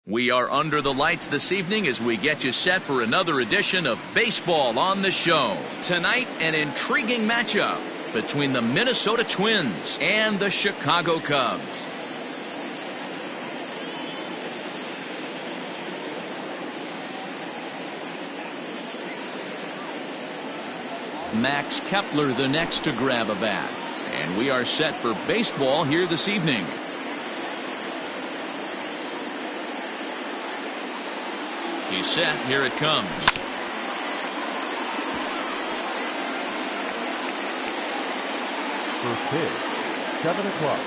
We are under the lights this evening as we get you set for another edition of Baseball on the Show. Tonight, an intriguing matchup between the Minnesota Twins and the Chicago Cubs. Max Kepler the next to grab a bat. And we are set for baseball here this evening. He's set. Here it comes. First pitch, 7 o'clock.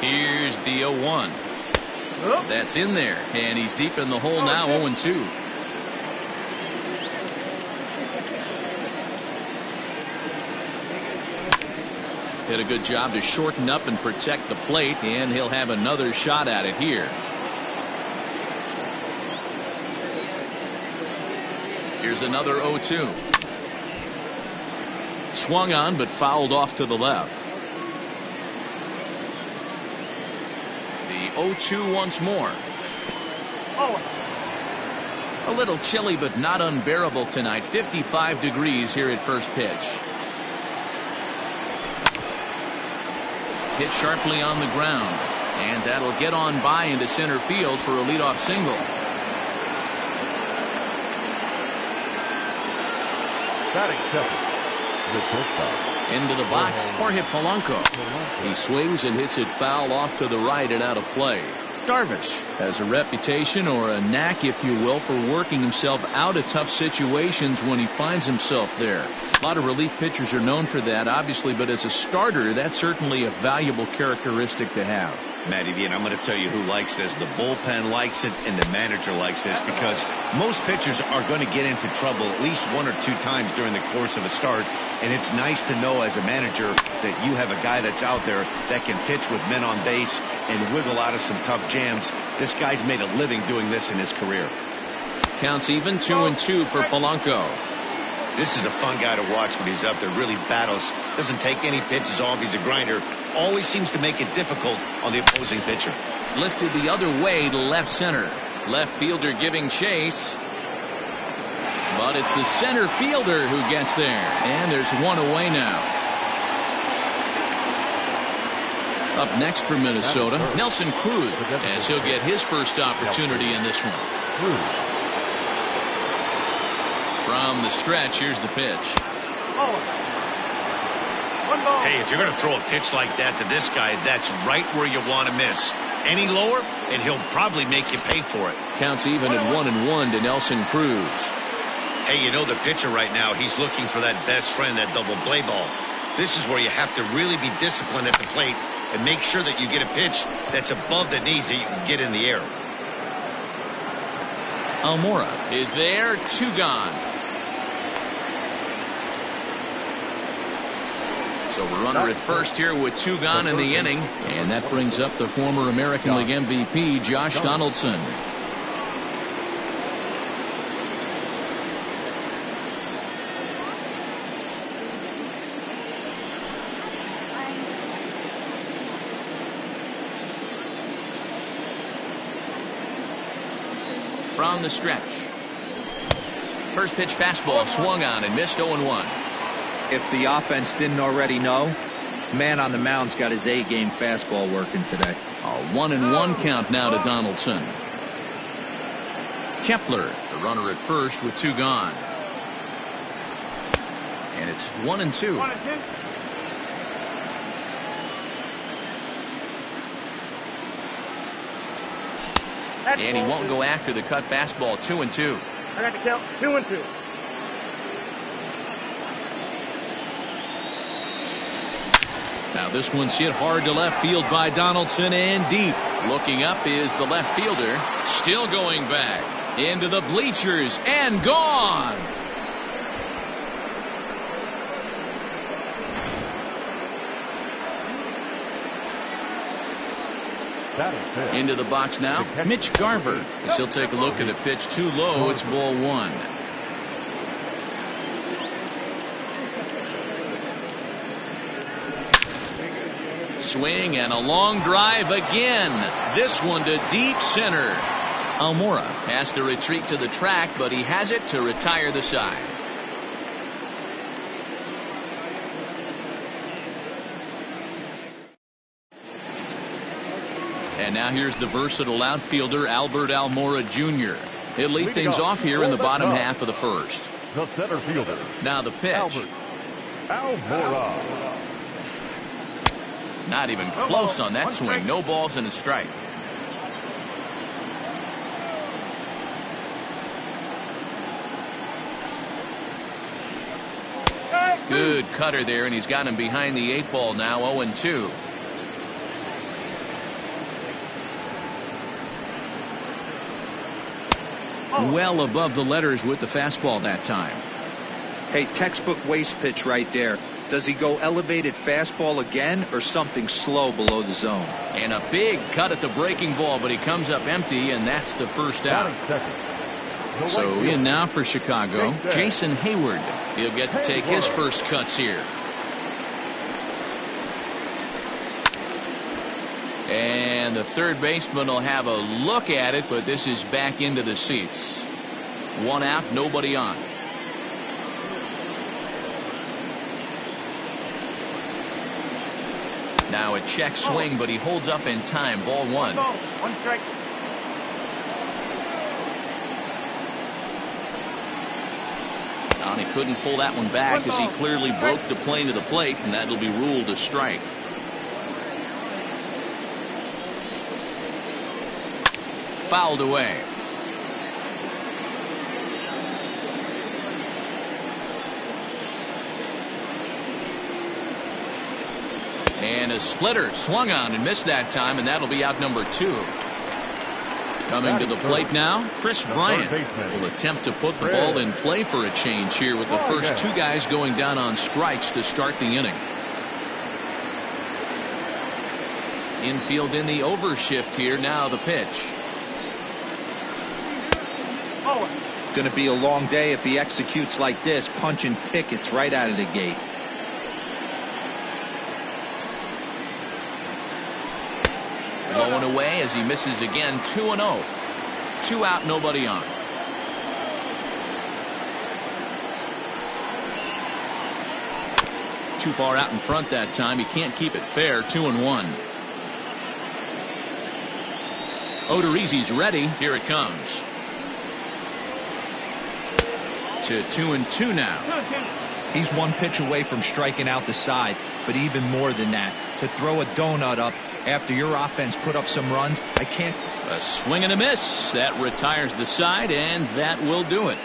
Here's the 0-1. That's in there, and he's deep in the hole now. 0-2. Did a good job to shorten up and protect the plate, and he'll have another shot at it here. Here's another 0-2. Swung on but fouled off to the left. The 0-2 once more. A little chilly but not unbearable tonight. 55 degrees here at first pitch. Hit sharply on the ground, and that'll get on by into center field for a leadoff single. Batting second, the shortstop. Into the box, Jorge Polanco. He swings and hits it foul off to the right and out of play. Darvish has a reputation, or a knack if you will, for working himself out of tough situations when he finds himself there. A lot of relief pitchers are known for that, obviously, but as a starter, that's certainly a valuable characteristic to have. Matty V, and I'm going to tell you who likes this. The bullpen likes it, and the manager likes this, because most pitchers are going to get into trouble at least 1 or 2 times during the course of a start, and it's nice to know as a manager that you have a guy that's out there that can pitch with men on base and wiggle out of some tough jams. This guy's made a living doing this in his career. Counts even, 2-2 for Polanco. This is a fun guy to watch when he's up there. Really battles. Doesn't take any pitches off. He's a grinder. Always seems to make it difficult on the opposing pitcher. Lifted the other way to left center. Left fielder giving chase. But it's the center fielder who gets there. And there's one away now. Up next for Minnesota, Nelson Cruz, as he'll get his first opportunity in this one. From the stretch, here's the pitch. Hey, if you're going to throw a pitch like that to this guy, that's right where you want to miss. Any lower, and he'll probably make you pay for it. Counts even at 1-1 to Nelson Cruz. Hey, you know the pitcher right now, he's looking for that best friend, that double play ball. This is where you have to really be disciplined at the plate and make sure that you get a pitch that's above the knees that you can get in the air. Almora is there, 2 gone. So a runner at first here with 2 gone in the inning, and that brings up the former American League MVP Josh Donaldson. From the stretch. First pitch fastball swung on and missed. 0-1. If the offense didn't already know, man on the mound's got his A-game fastball working today. A 1-1 count now to Donaldson. Kepler, the runner at first with 2 gone. And it's 1-2. And he won't go after the cut fastball. 2-2. I got the count. 2-2. Now this one's hit hard to left field by Donaldson, and deep. Looking up is the left fielder. Still going back into the bleachers and gone. Into the box now, Mitch Garver, as he'll take a look at a pitch too low. It's ball 1. swing and a long drive again. This one to deep center. Almora has to retreat to the track, but he has it to retire the side. And now here's the versatile outfielder Albert Almora Jr. He'll lead things off here in the bottom half of the first. The center fielder. Now the pitch. Albert Almora. Not even close on that swing. No balls and a strike. Good cutter there, and he's got him behind the 8 ball now. 0-2. Well above the letters with the fastball that time. Hey, textbook waste pitch right there. Does he go elevated fastball again or something slow below the zone? And a big cut at the breaking ball, but he comes up empty, and that's the first out. So in now for Chicago, Jason Hayward. He'll get to take his first cuts here. And the third baseman will have a look at it, but this is back into the seats. 1 out, nobody on. Now a check swing, but he holds up in time. Ball 1. 1 strike. He couldn't pull that one back as he clearly broke the plane to the plate, and that'll be ruled a strike. Fouled away. And a splitter swung on and missed that time, and that'll be out number 2. Coming to the plate now, Chris Bryant will attempt to put the ball in play for a change here with the first 2 guys going down on strikes to start the inning. Infield in the overshift here. Now the pitch. Going to be a long day if he executes like this, punching tickets right out of the gate. Blowing away as he misses again. 2-0. 2 out, nobody on. Too far out in front that time. He can't keep it fair. 2-1. Odorizzi's ready. Here it comes. To 2-2 now. He's 1 pitch away from striking out the side, but even more than that, to throw a donut up after your offense put up some runs, I can't. A swing and a miss. That retires the side, and that will do it.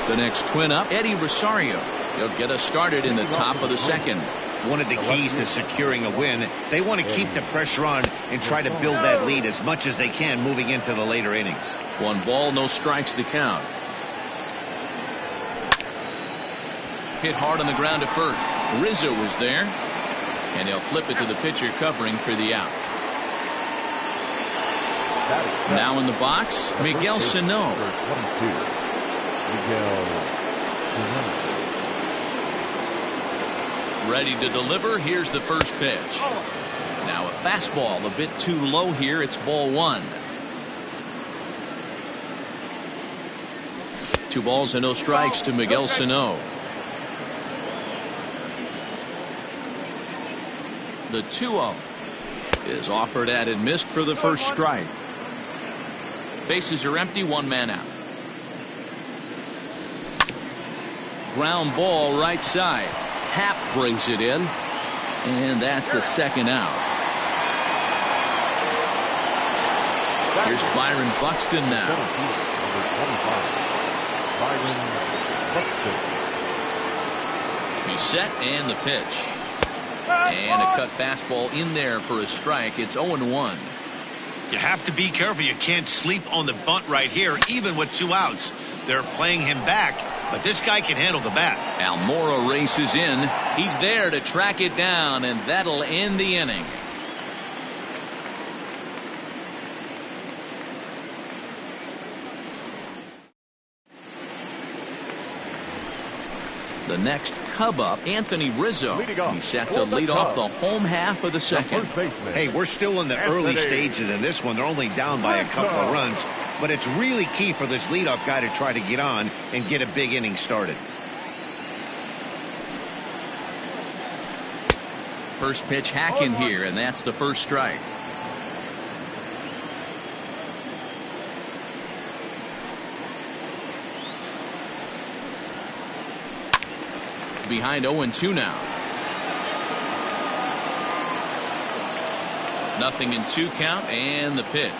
The next twin up, Eddie Rosario. He'll get us started in the top of the second. One of the keys to securing a win, they want to keep the pressure on and try to build that lead as much as they can moving into the later innings. 1 ball, no strikes to count. Hit hard on the ground to first. Rizzo was there, and he'll flip it to the pitcher covering for the out. Now in the box, Miguel Sano. Ready to deliver. Here's the first pitch. Now a fastball a bit too low here. It's ball 1. 2 balls and no strikes to Miguel Sano. The 2-0 is offered at and missed for the first strike. Bases are empty. 1 man out. Ground ball right side. Happ brings it in, and that's the second out. Here's Byron Buxton now. He's set, and the pitch. And a cut fastball in there for a strike. It's 0-1. You have to be careful. You can't sleep on the bunt right here, even with 2 outs. They're playing him back, but this guy can handle the bat. Almora races in. He's there to track it down, and that'll end the inning. The next Cub up, Anthony Rizzo. He's set to lead off the home half of the second. Hey, we're still in the early stages in this one. They're only down by a couple of runs, but it's really key for this leadoff guy to try to get on and get a big inning started. First pitch hack in here, and that's the first strike. Behind 0-2 now. 0-2 count, and the pitch.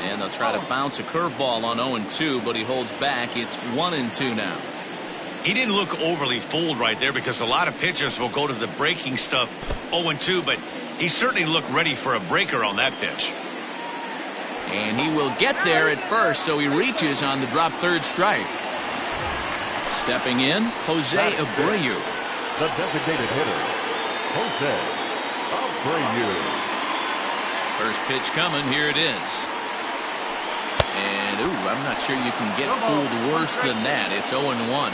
And they'll try to bounce a curveball on 0-2, but he holds back. It's 1-2 now. He didn't look overly fooled right there, because a lot of pitchers will go to the breaking stuff 0-2, but he certainly looked ready for a breaker on that pitch. And he will get there at first, so he reaches on the drop third strike. Stepping in, Jose Abreu. The designated hitter, Jose Abreu. First pitch coming, here it is. And, I'm not sure you can get fooled worse than that. It's 0-1.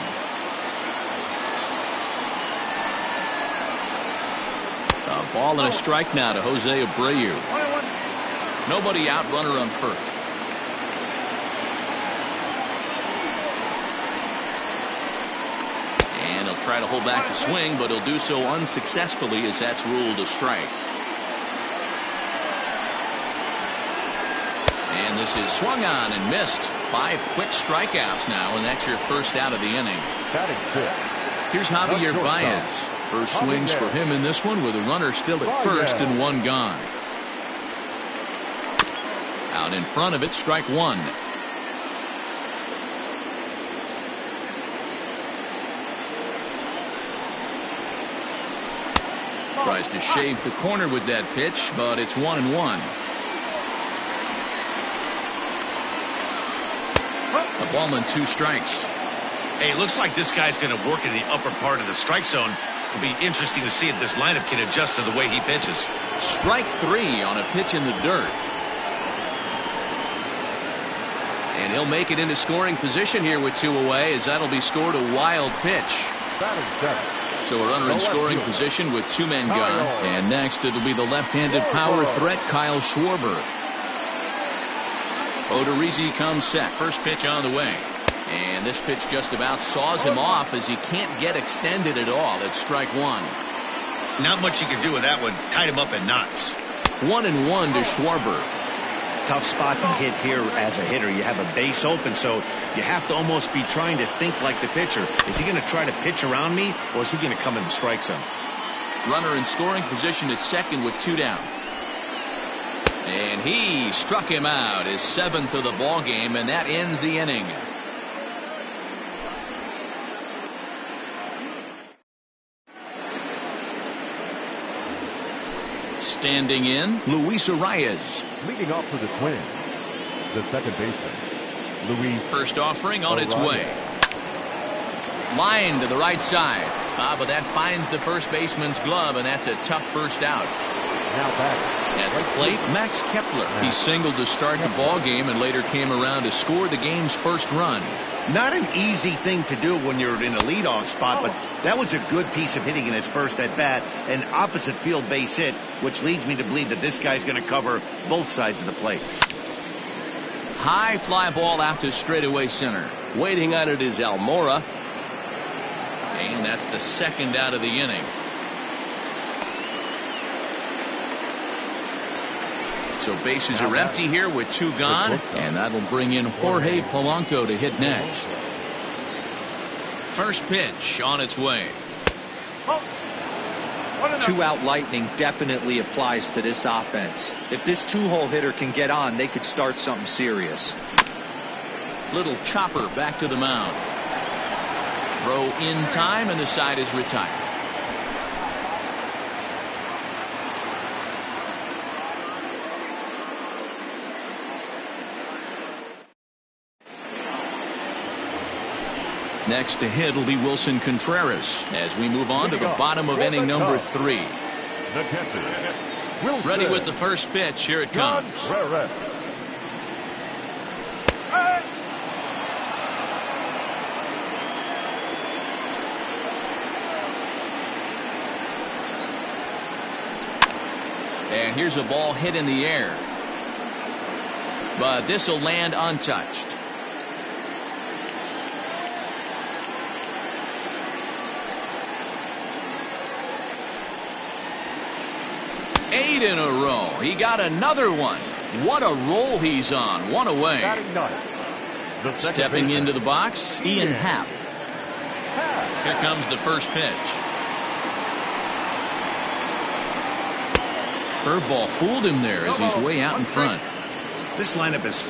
A ball and a strike now to Jose Abreu. Nobody out, runner on first. And he'll try to hold back the swing, but he'll do so unsuccessfully, as that's ruled a strike. And this is swung on and missed. 5 quick strikeouts now, and that's your first out of the inning. Here's Javier Baez. First swings for him in this one, with a runner still at first and 1 gone. Out in front of it, strike 1. Tries to shave the corner with that pitch, but it's 1-1. A ball and 2 strikes. Hey, it looks like this guy's going to work in the upper part of the strike zone. It'll be interesting to see if this lineup can adjust to the way he pitches. Strike 3 on a pitch in the dirt. And he'll make it into scoring position here with 2 away, as that'll be scored a wild pitch. So a runner in scoring position with 2 men gone. And next it'll be the left-handed power threat, Kyle Schwarber. Odorizzi comes set. First pitch on the way. And this pitch just about saws him off, as he can't get extended at all. It's strike 1. Not much you can do with that one. Tied him up in knots. 1-1 to Schwarber. Tough spot to hit here as a hitter. You have a base open, so you have to almost be trying to think like the pitcher. Is he going to try to pitch around me, or is he going to come in the strike zone? Runner in scoring position at second with 2 down. And he struck him out, his 7th of the ball game, and that ends the inning. Standing in, Luis Arias. Leading off for the Twins, the second baseman, Luis. First offering on its way. Line to the right side. But that finds the first baseman's glove, and that's a tough first out. Now back at the plate, Max Kepler. He singled to start the ball game and later came around to score the game's first run. Not an easy thing to do when you're in a leadoff spot, but that was a good piece of hitting in his first at bat, an opposite field base hit, which leads me to believe that this guy's going to cover both sides of the plate. High fly ball out to straightaway center. Waiting on it is Almora. And that's the second out of the inning. So bases are empty here with 2 gone, and that'll bring in Jorge Polanco to hit next. First pitch on its way. 2-out lightning definitely applies to this offense. If this 2-hole hitter can get on, they could start something serious. Little chopper back to the mound. Throw in time, and the side is retired. Next to hit will be Wilson Contreras as we move on to the bottom of inning number 3. Ready with the first pitch. Here it comes. And here's a ball hit in the air. But this will land untouched. Eight in a row. He got another one. What a roll he's on. One away. Stepping into the box, Ian Happ. Here comes the first pitch. Curveball fooled him there as he's way out in front. This lineup is